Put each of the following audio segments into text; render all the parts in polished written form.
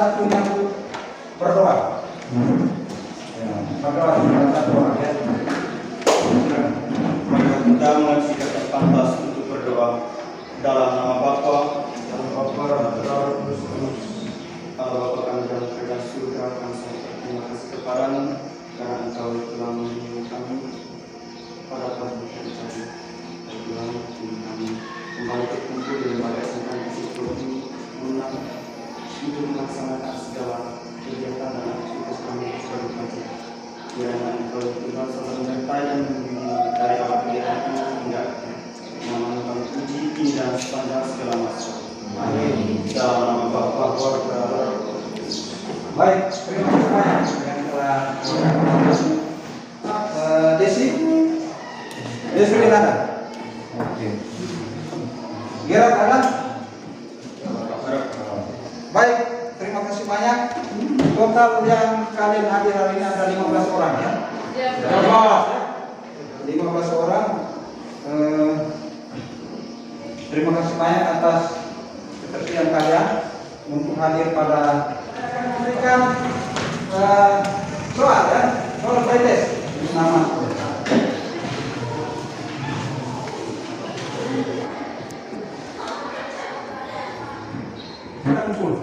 satu yang berdoa. Ya, berdoa ya. Maka kita menyaksikan pantas untuk berdoa dalam nama Bapa dan Bapa dan Roh Kudus. Allah Bapa kami dalam kerajaan surga, kami sangat berterima kasih kepadamu karena Engkau telah melindungi kami pada pagi hari tadi. Dan telah melindungi kami kembali berkumpul di lembaga sangkan kasih ini untuk melaksanakan segala kegiatan dan aktivitas kami sebagai pelajar. Kiranya Engkau Tuhan selalu menyertai dan membimbing dari awal kegiatan ini hingga akhir. Nama kami puji indah sepanjang segala masa. Amin. Dalam nama Bapa, Putra, Roh Kudus. Baik, terima kasih banyak yang telah Desi ada. Oke. Gerard ada? Baik, terima kasih banyak. Total yang kalian hadir hari ini ada 15 orang ya. 15 orang. Terima kasih banyak atas ketersediaan kalian untuk hadir pada memberikan soal ya, soal pretest nama. Kita kumpul.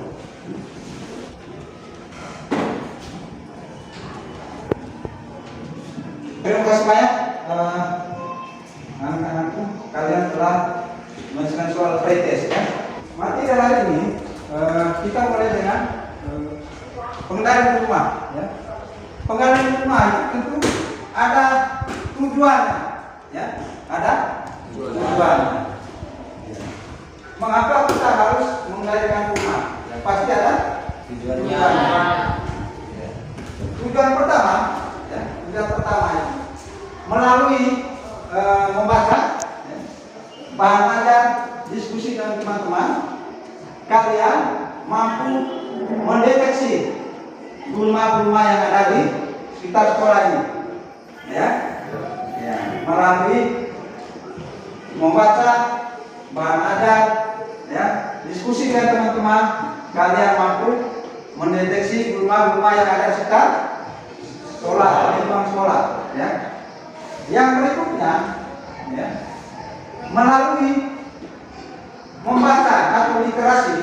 Terima kasih banyak anak-anakku, kalian telah menyelesaikan soal pretest ya. Materi hari ini kita mulai dengan pengendalian rumah ya. Pengendalian rumah itu tentu ada tujuannya ya, ada tujuannya. Mengapa kita harus mengendalikan rumah? Ya, pasti ada tujuannya. Ya. Tujuan pertama ya, melalui membaca ya, bahan ajar, diskusi dengan teman-teman, kalian mampu mendeteksi gulma-gulma yang ada di sekitar sekolah ini ya, melalui membaca bahan ajar ya, diskusi dengan teman-teman, kalian mampu mendeteksi gulma-gulma yang ada di sekitar sekolah, lingkungan sekolah ya. Yang berikutnya ya, melalui membaca atau literasi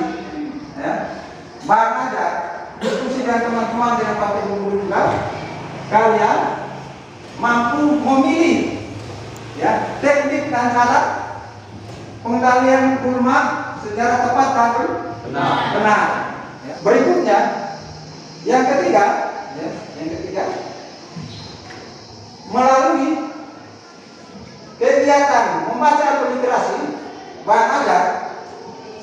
ya, bahan ajar, diskusi dengan teman-teman dengan Pak Guru juga, kalian mampu memilih ya, teknik dan cara pengendalian gulma secara tepat dan benar. Ya. Berikutnya yang ketiga melalui kegiatan membaca atau literasi bahan ajar,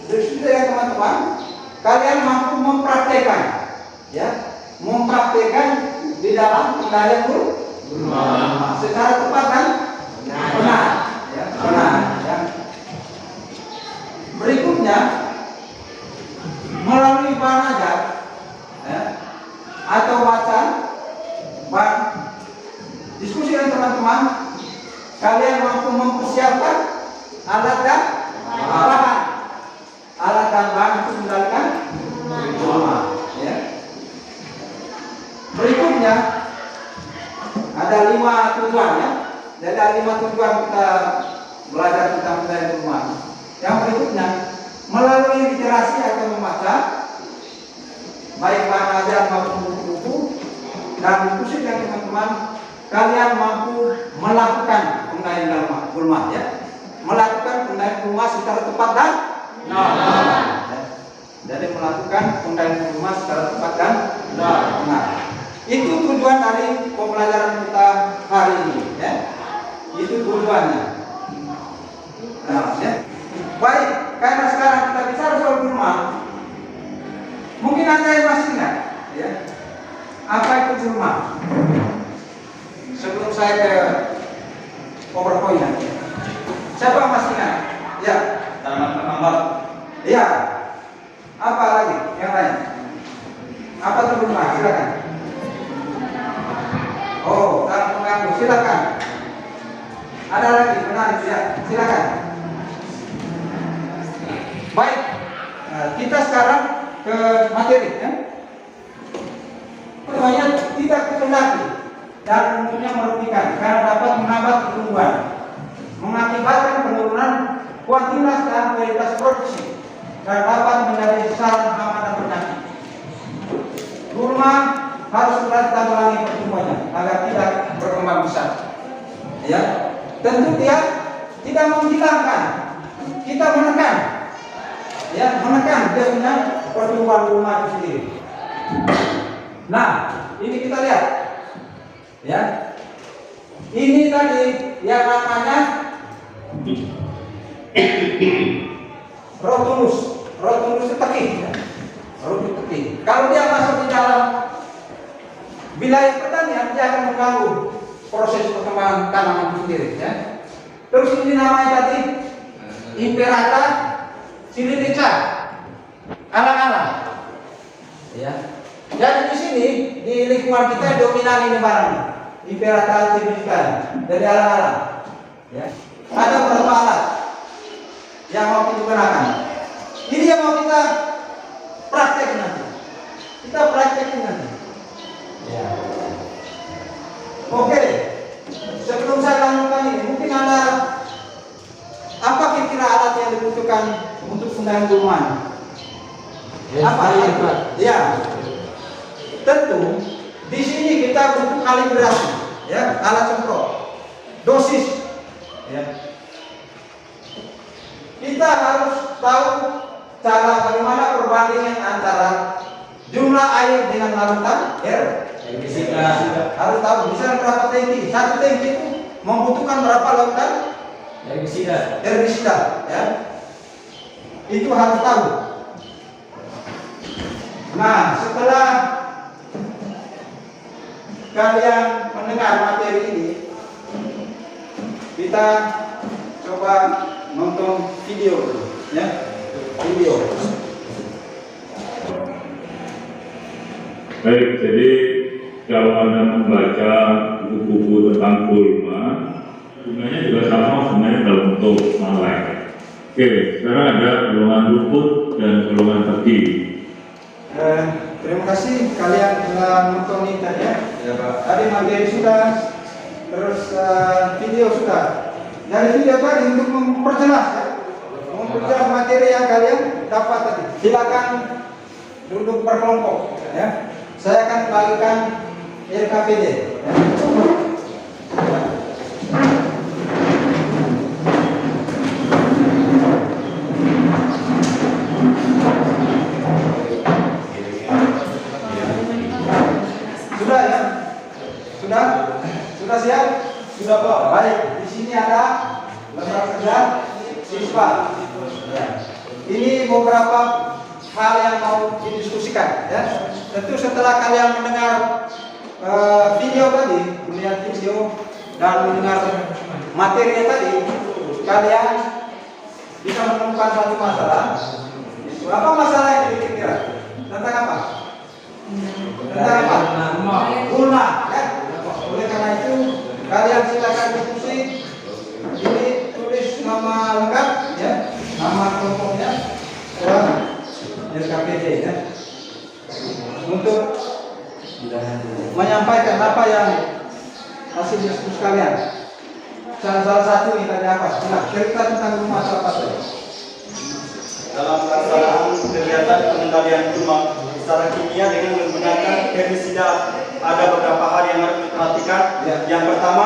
diskusi dengan teman-teman, kalian mampu mempraktekkan ya, di dalam pengendalian gulma secara tepat dan benar ya, ya. Berikutnya melalui bahan ajar ya, atau bahan diskusi dengan teman-teman, kalian mampu mempersiapkan alat dan bahan untuk mengendalikan gulma ya. Berikutnya ada 5 tujuan ya. Jadi ada 5 tujuan kita belajar tentang pengendalian gulma. Yang berikutnya melalui literasi atau membaca baik bahan ajar maupun buku-buku dan diskusi dengan teman-teman, kalian mampu melakukan pengendalian gulma ya, melakukan pengendalian gulma secara tepat dan benar. Jadi melakukan pengendalian gulma secara tepat dan benar. Itu tujuan dari pembelajaran kita hari ini ya. Itu tujuannya. Nah, ya. Baik, karena sekarang kita bicara soal gulma, mungkin Anda yang masih ingat ya, apa itu gulma? Sebelum saya ke PowerPoint, siapa masih ingat? Ya, Tanaman penambang. iya. Apa lagi? Yang lain? Apa itu gulma? Silakan. Oh, tanam pengganggu. Silakan. Ada lagi? Benar ya. Silakan. Baik, kita sekarang ke materi ya. keduanya tidak dikehendaki dan umumnya merugikan karena dapat menghambat pertumbuhan, mengakibatkan penurunan kuantitas dan kualitas produksi, dan dapat menjadi sarana hama dan penyakit. Gulma harus segera ditanggulangi pertumbuhannya agar tidak berkembang besar. Ya, tentu dia tidak menghilangkan, kita menekan, ya, menekan dia punya pertumbuhan gulma itu sendiri. Nah, ini kita lihat, ya, ini tadi yang namanya Rotulus tekik, ya. Rotulus tekik. Kalau dia masuk di dalam wilayah pertanian, dia akan mengganggu proses perkembangan tanaman itu sendiri, ya. Terus ini namanya tadi Imperata Sililica, alang-alang, ya. Jadi di sini di lingkungan kita dominan ini barangnya, Imperata Sililica dari alang-alang, ya. Ada beberapa alat yang mau kita gunakan. Ini yang mau kita praktek nanti. Kita praktekin nanti. Ya. Oke. Sebelum saya lanjutkan ini, mungkin ada apa kira-kira alat yang dibutuhkan untuk pengendalian gulma? Apa? Ya. Tentu di sini kita butuh kalibrasi, ya, alat semprot, dosis, ya. Kita harus tahu cara bagaimana perbandingan antara jumlah air dengan larutan air. Harus tahu misalnya berapa tangki. Satu tangki itu membutuhkan berapa larutan herbisida, ya. Itu harus tahu. Nah, setelah kalian mendengar materi ini, kita coba nonton video dulu, ya. Video. Baik, jadi kalau Anda membaca buku-buku tentang gulma, bunganya juga sama sebenarnya dalam bentuk malai. Oke, sekarang ada golongan rumput dan golongan teki. Terima kasih kalian telah menonton ini tadi, ya. Ya, Pak. Tadi materi sudah, terus video sudah. Dari video tadi untuk memperjelas, ya, memperjelas materi yang kalian dapat tadi. Silakan duduk berkelompok, ya. Saya akan bagikan RKPD, ya. Sudah, ya? Sudah siap? Sudah, Pak. Baik. Di sini ada lembar kerja siswa. Ya. Ini beberapa hal yang mau didiskusikan, ya. Tentu setelah kalian mendengar video tadi, melihat video dan mendengar materinya tadi, kalian bisa menemukan satu masalah. Apa masalah yang dipikirkan? Tentang apa? Tentang apa? Gulma, ya. Oleh karena itu, kalian silakan diskusi. Ini tulis nama lengkap, ya, nama kelompoknya, dan RKPD, ya, untuk menyampaikan apa yang hasil diskusi kalian. Salah satu ini tadi apa? Nah, cerita tentang rumah apa saja. Dalam pelaksanaan kegiatan pengendalian gulma secara kimia dengan menggunakan herbisida, ada beberapa hal yang harus diperhatikan. Ya. Yang pertama,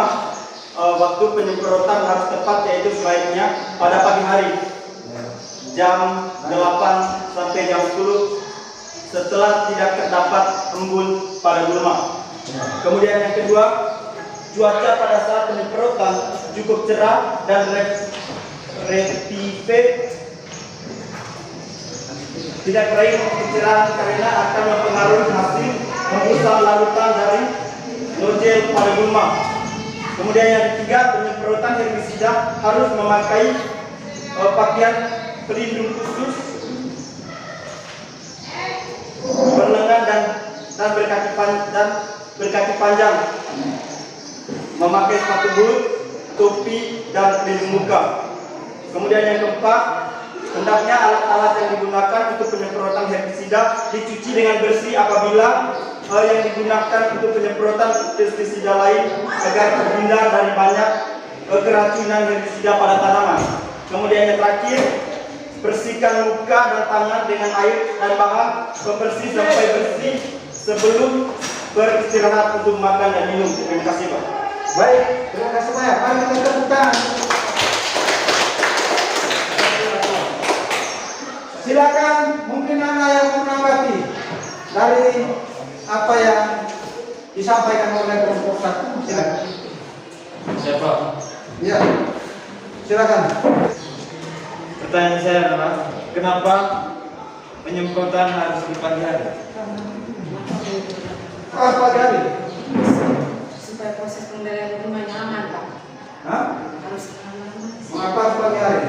waktu penyemprotan harus tepat, yaitu sebaiknya pada pagi hari, jam 8 sampai jam 10, setelah tidak terdapat embun pada gulma. Kemudian yang kedua, cuaca pada saat penyemprotan cukup cerah dan relatif tidak kering kecerahan karena akan mempengaruhi hasil pembusuhan larutan dari nodel pada gulma. Kemudian yang ketiga, penyemprotan herbisida harus memakai pakaian pelindung khusus berlengan dan berkaki panjang, memakai sepatu boot, topi dan pelindung muka. Kemudian yang keempat, hendaknya alat-alat yang digunakan untuk penyemprotan herbisida dicuci dengan bersih apabila yang digunakan untuk penyemprotan pestisida lain agar terhindar dari banyak keracunan herbisida pada tanaman. Kemudian yang terakhir, bersihkan muka dan tangan dengan air dan bahan pembersih sampai bersih sebelum beristirahat untuk makan dan minum. Terima kasih, Pak. Baik, terima kasih banyak. Mari kita tepuk tangan. Silakan, mungkin Anda yang menanggapi dari apa yang disampaikan oleh kelompok satu. Silakan. Siapa? Ya, silakan. Pertanyaan saya adalah, kenapa penyemprotan harus di pagi hari? Pagi hari. Supaya proses pengendalian rumahnya aman, Pak. Hah? Harus aman. Mengapa pagi hari?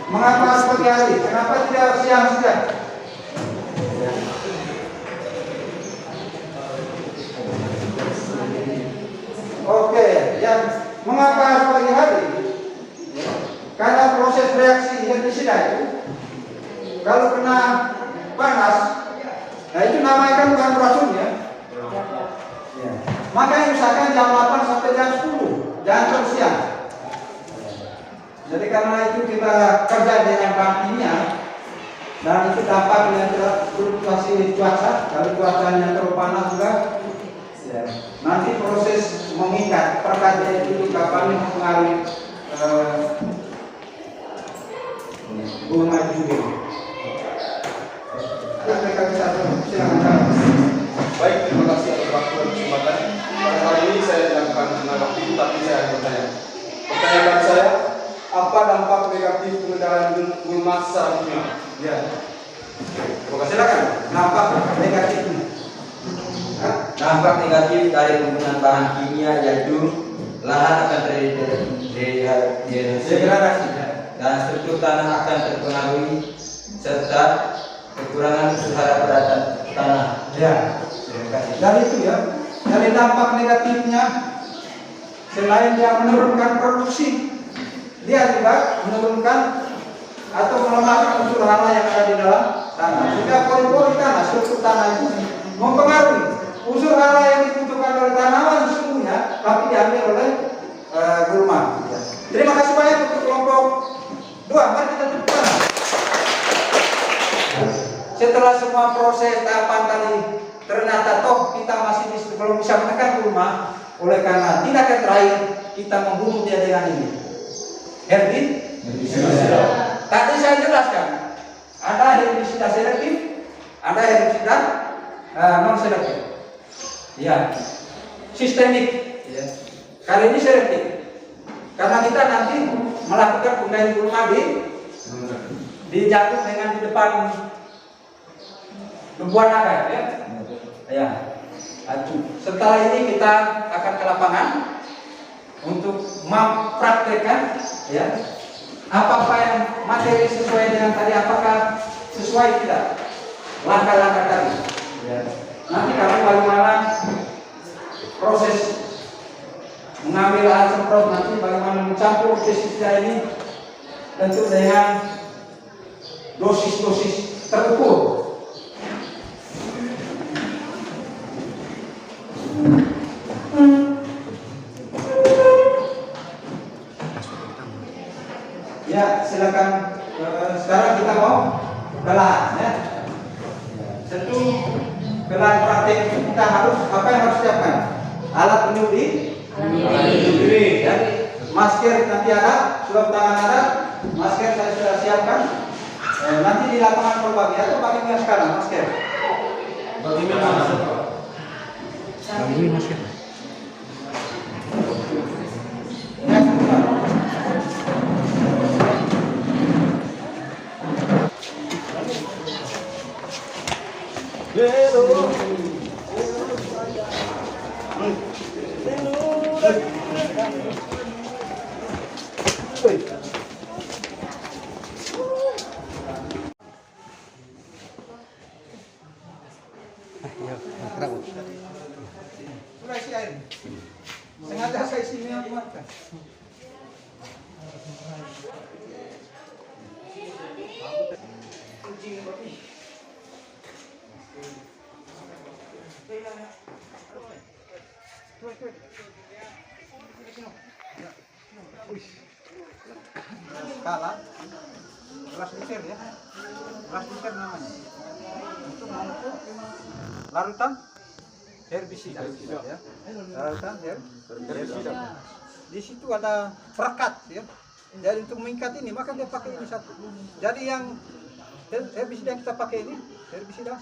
Mengapa pagi hari? Kenapa tidak siang saja? Oke, yang mengapa pagi hari? Karena proses reaksi herbisida itu kalau kena panas, nah itu namanya kan bukan racun ya. Makanya usahakan jam 8 sampai jam 10, jangan terus siang. Jadi karena itu kita kerja dengan bahan kimia dan itu dampak dengan fluktuasi cuaca. Kalau cuacanya terlalu panas juga, ya, nanti proses mengikat perkajian itu kapan mempengaruhi bunga itu juga. Mereka bisa silakan. Baik, terima kasih atas waktu dan kesempatan. Pada hari ini saya tidak akan menanggapi, tapi saya akan bertanya. Pertanyaan saya, apa dampak negatif pengendalian gulma secara kimia? Ya. Silakan. Dampak negatifnya. Dampak negatif dari penggunaan bahan kimia yaitu lahan akan terdegradasi dan struktur tanah akan terpengaruhi serta kekurangan unsur hara pada tanah. Ya. Dari itu ya, dari dampak negatifnya selain dia menurunkan produksi, dia juga menurunkan atau melemahkan unsur hara yang ada di dalam tanah. Sehingga pori-pori tanah, struktur tanah itu mempengaruhi unsur hara yang dibutuhkan oleh tanaman sesungguhnya, tapi diambil oleh gulma. Terima kasih banyak untuk kelompok 2. Mari kita tepuk tangan. Setelah semua proses tahapan tadi, ternyata toh kita masih belum bisa menekan gulma. Oleh karena tindakan terakhir kita membunuh dia dengan ini. Herbisida. Tadi saya jelaskan, ada herbisida selektif, ada herbisida non selektif. Ya, sistemik. Ya. Kali ini selektif. Karena kita nanti melakukan penggunaan gulma di jatuh dengan di depan tumbuhan akar, ya. Ya. Setelah ini kita akan ke lapangan untuk mempraktekkan, ya, apa yang materi sesuai dengan tadi, apakah sesuai tidak langkah-langkah tadi. Ya. Nanti kamu bagaimana proses mengambil alat semprot, nanti bagaimana mencampur pestisida ini tentu dengan dosis-dosis terukur. Ya, silakan. Sekarang kita mau belahan, ya. Tentu belahan praktek kita harus apa yang harus siapkan? Alat penyulit, ya. Masker nanti ada, surat tangan ada, masker saya sudah siapkan. Nanti di lapangan berbagi atau bagaimana sekarang masker? Bagaimana masker? Bagi masker. Sudah isi air. Sengaja saya isi minyak makan. Kucing babi. Skala gelas liter ya, gelas liter namanya. Untuk mengukur larutan herbisida ya, larutan herbisida. Di situ ada perekat ya. Jadi untuk mengikat ini maka dia pakai ini satu. Jadi yang herbisida yang kita pakai ini herbisida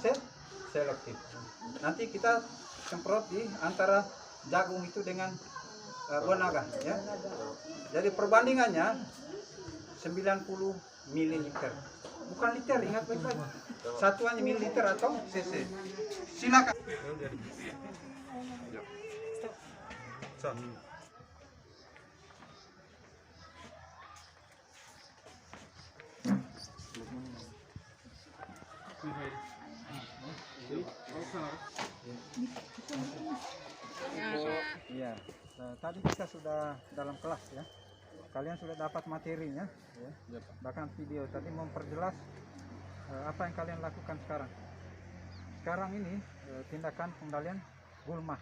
selektif. Nanti kita semprot di antara jagung itu dengan buah naga ya. Jadi perbandingannya 90 ml. Bukan liter, ingat baik-baik. Satuannya mililiter atau cc. Silakan. Iya, tadi kita sudah dalam kelas ya. Kalian sudah dapat materinya, ya. Bahkan video tadi memperjelas apa yang kalian lakukan sekarang. Sekarang ini tindakan pengendalian gulma.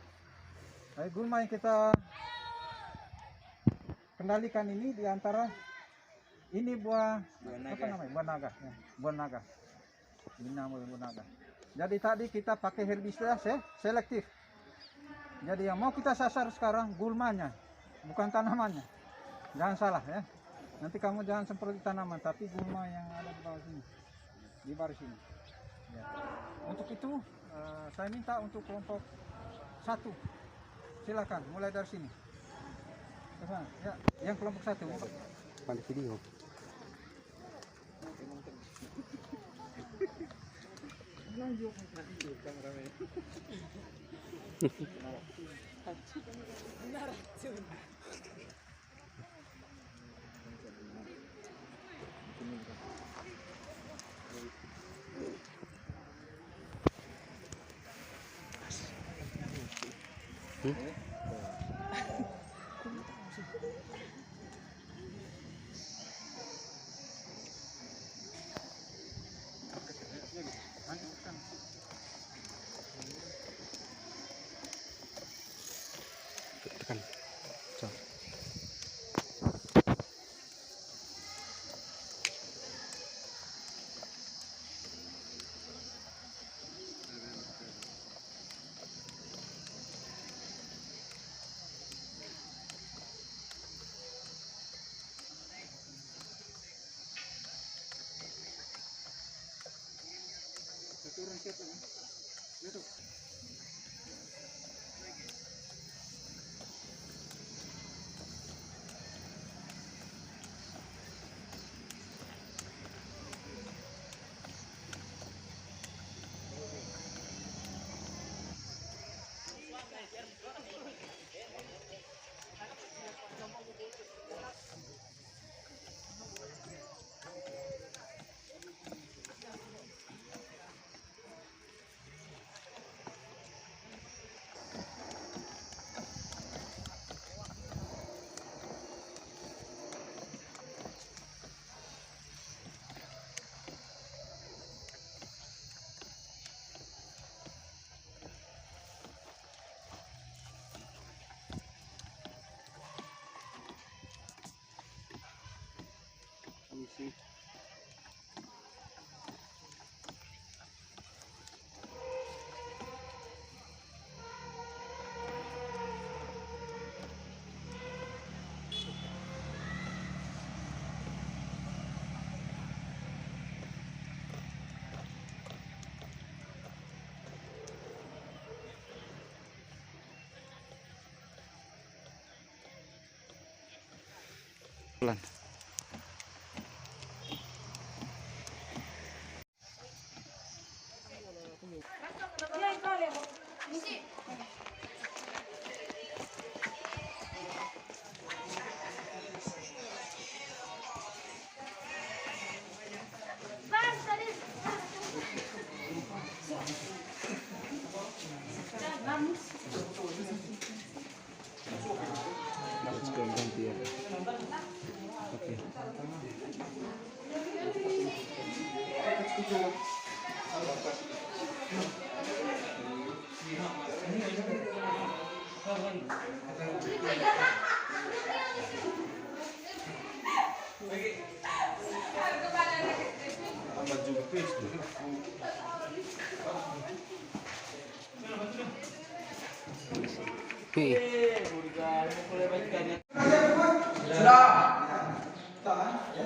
Nah, gulma yang kita kendalikan ini diantara ini buah apa namanya? Buah naga, ya. Buah naga. Ini namanya buah naga. Jadi tadi kita pakai herbisida selektif. Jadi yang mau kita sasar sekarang gulmanya, bukan tanamannya. Jangan salah ya. Nanti kamu jangan semprot tanaman, tapi gulma yang ada di bawah sini, di baris ini. Ya. Untuk itu saya minta untuk kelompok 1, silakan mulai dari sini. Kesana. Ya, yang kelompok 1. Balik video. Tekan. Turun siapa ya? Duduk. Isi. Pelan. Let's go ganti ya. Oke. Sudah. Tangan, ya.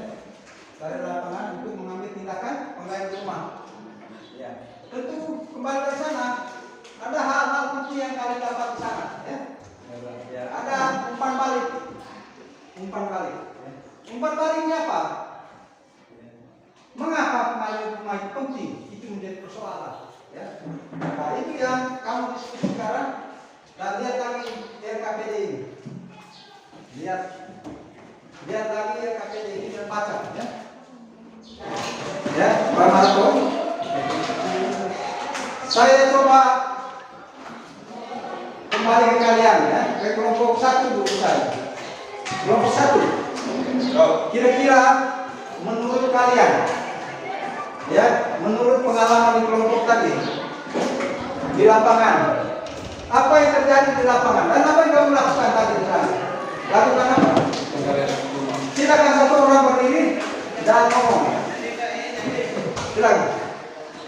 Dari lapangan untuk mengambil tindakan penggalian rumah. Ya. Tentu kembali ke sana ada hal-hal bukti yang kalian dapat di sana. Ya. Ada umpan balik. Umpan balik. Umpan baliknya apa? Mengapa penggalian rumah itu penting? Itu menjadi persoalan. Ya. Nah, itu yang kamu diskusi sekarang. Dan lihat lagi RKPD ini. Lihat lagi RKPD ini dan baca, ya. Ya, Pak Marco. Saya coba kembali ke kalian, ya, ke kelompok 1 dulu saya. Kelompok 1. Kira-kira menurut kalian, ya, menurut pengalaman di kelompok tadi di lapangan, apa yang terjadi di lapangan dan apa yang kamu lakukan tadi di sana? Lakukan apa? Silakan satu orang berdiri dan ngomong. Silakan.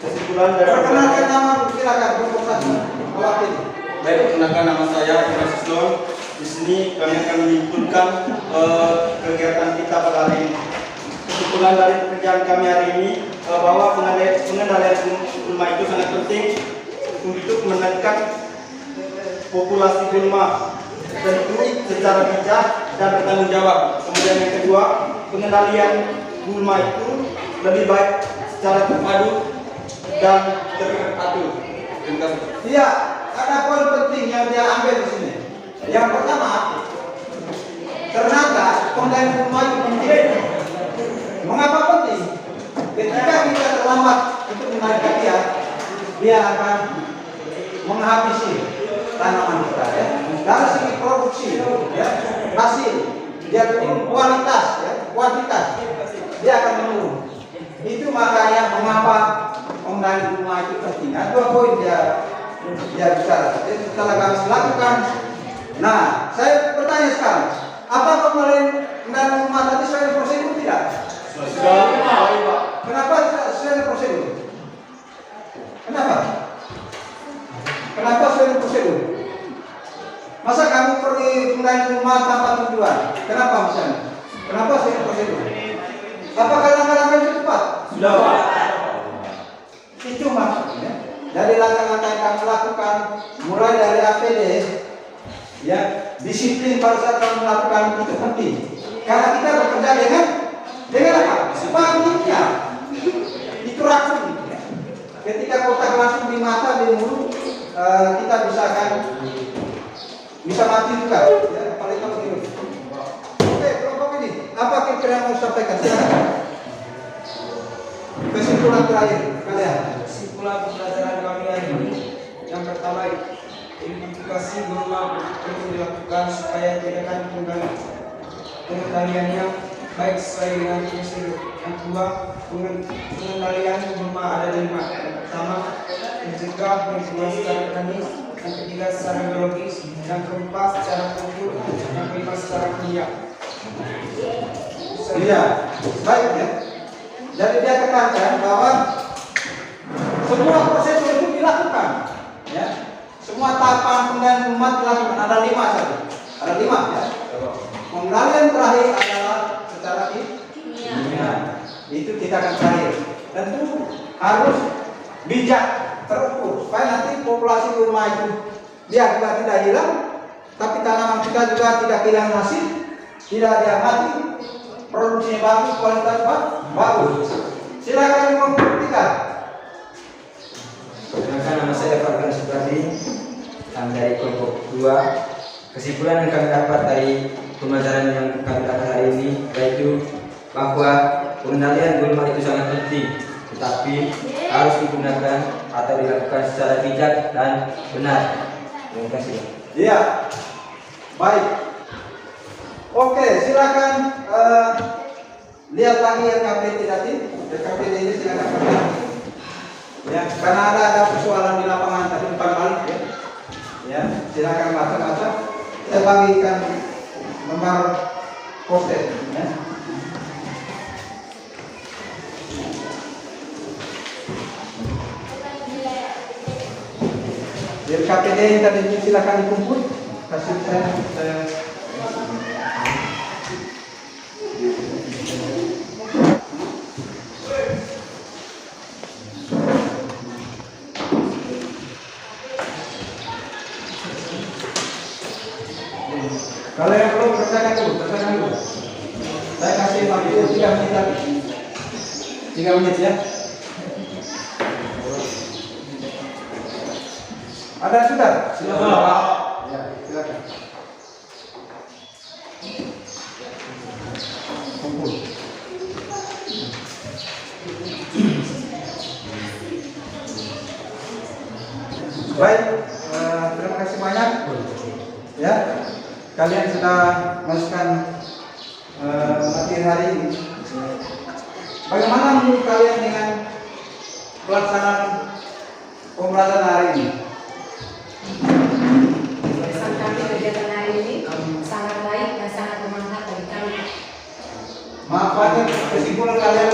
Kesimpulan dari Perkenalkan nama, silakan kelompok 1. Mewakili. Baik, perkenalkan nama saya Imas Isnon. Di sini kami akan menyimpulkan kegiatan kita pada hari ini. Kesimpulan dari pekerjaan kami hari ini bahwa pengendalian gulma itu sangat penting untuk menekan populasi gulma, tentu secara bijak dan bertanggung jawab. Kemudian yang kedua, pengendalian gulma itu lebih baik secara terpadu dan teratur. Terima kasih. Iya, ada poin penting yang dia ambil di sini. Yang pertama, ternyata pengendalian gulma itu penting. Mengapa penting? Ketika kita terlambat untuk mengendalikan dia akan menghabisi tanaman kita, ya. Dari segi produksi, ya, hasil, dia turun, kualitas, ya, kuantitas, dia akan menurun. Itu makanya mengapa pengendalian gulma itu penting. Nah, 2 poin dia bicara. Jadi setelah kami lakukan, nah, saya bertanya sekarang, apa pengendalian gulma tadi sesuai prosedur tidak? Kenapa tidak sesuai prosedur? Kenapa? Kenapa sesuai prosedur? Masa kamu pergi pengendalian rumah tanpa tujuan? Kenapa misalnya? Kenapa sesuai prosedur? Apakah langkah-langkah itu tepat? Sudah, Pak. Itu maksudnya. Dari langkah-langkah yang kami lakukan, mulai dari APD, ya, disiplin pada saat kami melakukan itu penting. Karena kita bekerja dengan apa? Sepanjangnya itu racun. Ya. Ketika kotak langsung di mata, di mulut, kita bisa mati juga. Ya, apalagi kalau gitu. Oke, kelompok ini, apa kira-kira yang mau sampaikan? Kesimpulan terakhir kalian. Kesimpulan pembelajaran kami hari ini, yang pertama, identifikasi gulma perlu dilakukan supaya tindakan pengendaliannya baik sesuai dengan prosedur. Yang kedua, pengendalian gulma ada 5. Yang pertama, mencegah, yang kedua secara mekanis, yang ketiga secara biologis, yang keempat secara kultur, yang kelima secara kimia. Iya, baik ya. Jadi dia katakan bahwa semua prosedur itu dilakukan, ya. Semua tahapan pengendalian gulma dilakukan. Ada 5 saja. Ada 5 ya. Pengendalian terakhir adalah secara kimia. Itu tindakan terakhir. Tentu harus bijak, terukur supaya nanti populasi gulma itu dia juga tidak hilang, tapi tanaman kita juga tidak hilang hasil, tidak ada mati, produksinya bagus, kualitas bagus. Silakan membuktikan. Perkenalkan, nama saya Farhan Supradi, kami dari kelompok 2. Kesimpulan yang kami dapat dari pembelajaran yang kami dapat hari ini yaitu bahwa pengendalian gulma itu sangat penting, tetapi harus digunakan atau dilakukan secara bijak dan benar. Terima kasih. Iya, baik. Oke, silakan lihat lagi RKPD tadi. RKPD ini silakan. Ya, karena ada persoalan di lapangan tadi umpan balik, ya. silakan baca-baca. Saya bagikan nomor poster ya. Biar KPD yang tadi itu silakan dikumpul. Kasih saya. Kalau yang belum kerjakan dulu. Saya kasih waktu 3 menit lagi. 3 menit ya. Ada sudah? Silakan. Ya, silakan. Kumpul. Baik, terima kasih banyak. Ya, kalian sudah masukkan materi hari ini. Bagaimana menurut kalian dengan pelaksanaan pembelajaran hari ini? Pesan kami kegiatan hari ini sangat baik dan sangat bermanfaat bagi kami. Manfaatnya kesimpulan kalian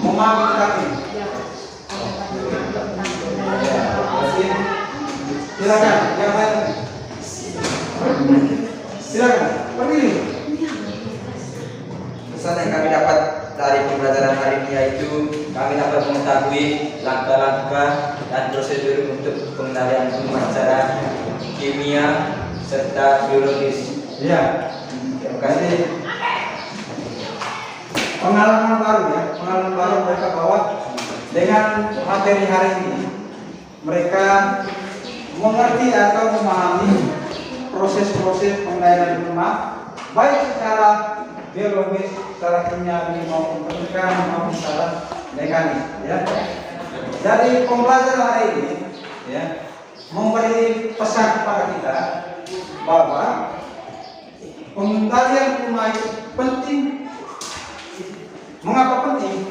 memahami kami. Ya, Silakan, yang lain. Silakan, berdiri. Pesan yang kami dapat dari pembelajaran hari ini yaitu kami dapat mengetahui langkah-langkah dan prosedur untuk pengendalian rumah secara kimia serta biologis. Ya, Terima kasih. pengalaman baru ya, pengalaman baru mereka bawa dengan materi hari ini. Mereka mengerti atau memahami proses-proses pengendalian rumah, baik secara biologis, secara kimia maupun pemeriksaan maupun secara mekanis. Ya. Jadi pembelajaran hari ini ya, memberi pesan kepada kita bahwa pengendalian rumah itu penting. Mengapa penting?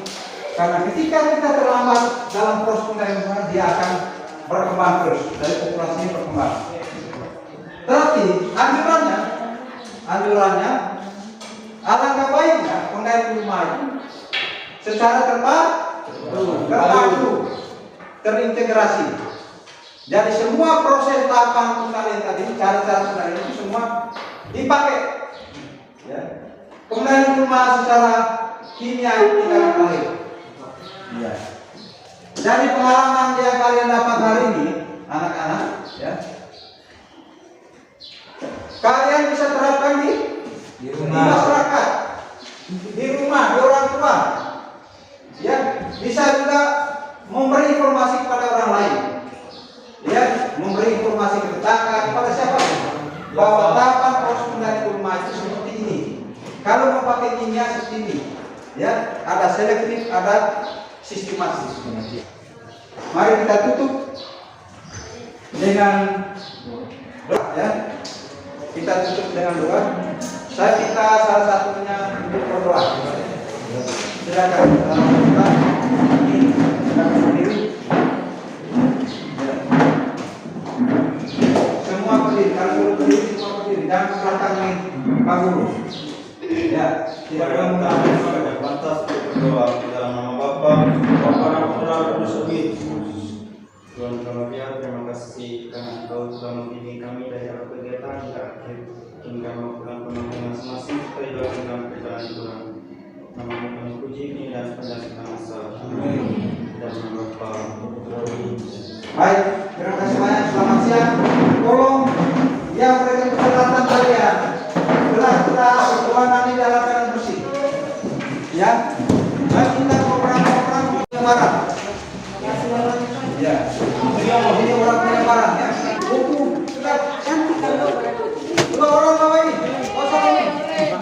Karena ketika kita terlambat dalam proses pengendalian rumah, dia akan berkembang terus, dari populasinya berkembang. Tetapi anjurannya alangkah baiknya pengendalian rumah itu secara terpadu, terintegrasi. Jadi semua proses tahapan pengendalian tadi, cara-cara pengendalian itu semua dipakai. Ya. Pengendalian rumah secara kimia itu tidak baik. Ya. Dari pengalaman yang kalian dapat hari ini, anak-anak, ya, kalian bisa terapkan di masyarakat, di rumah, di orang tua, ya, bisa juga memberi informasi kepada orang lain, ya, memberi informasi ke tetangga, kepada siapa bahwa tahapan proses pengendalian rumah itu seperti ini. Kalau mau pakai kimia seperti ini, ya, ada selektif, ada sistematis. Mari kita tutup dengan doa, ya. Kita tutup dengan doa. Saya minta salah satunya untuk berdoa. Silakan kita berdiri. Ya. Semua berdiri. Kalau belum berdiri semua berdiri. Jangan ke belakang nih, Pak Guru. Ya, Silakan kita pantas berdoa di dalam nama Bapa, dan Putra, dan Roh Kudus. Tuhan kami terima kasih karena Engkau telah membimbing kami dari awal kegiatan hingga akhir, hingga mau pulang ke rumah masing-masing supaya doa dalam perjalanan Tuhan. Namamu kami puji ini dan sepanjang segala masa. Dan nama Bapa, Putra, dan Roh Kudus. Baik, terima kasih banyak. Selamat siang. Tolong yang memberikan kesempatan kalian gelas-gelas berwarna di dalam keadaan bersih. Ya, baik kita program yang barat.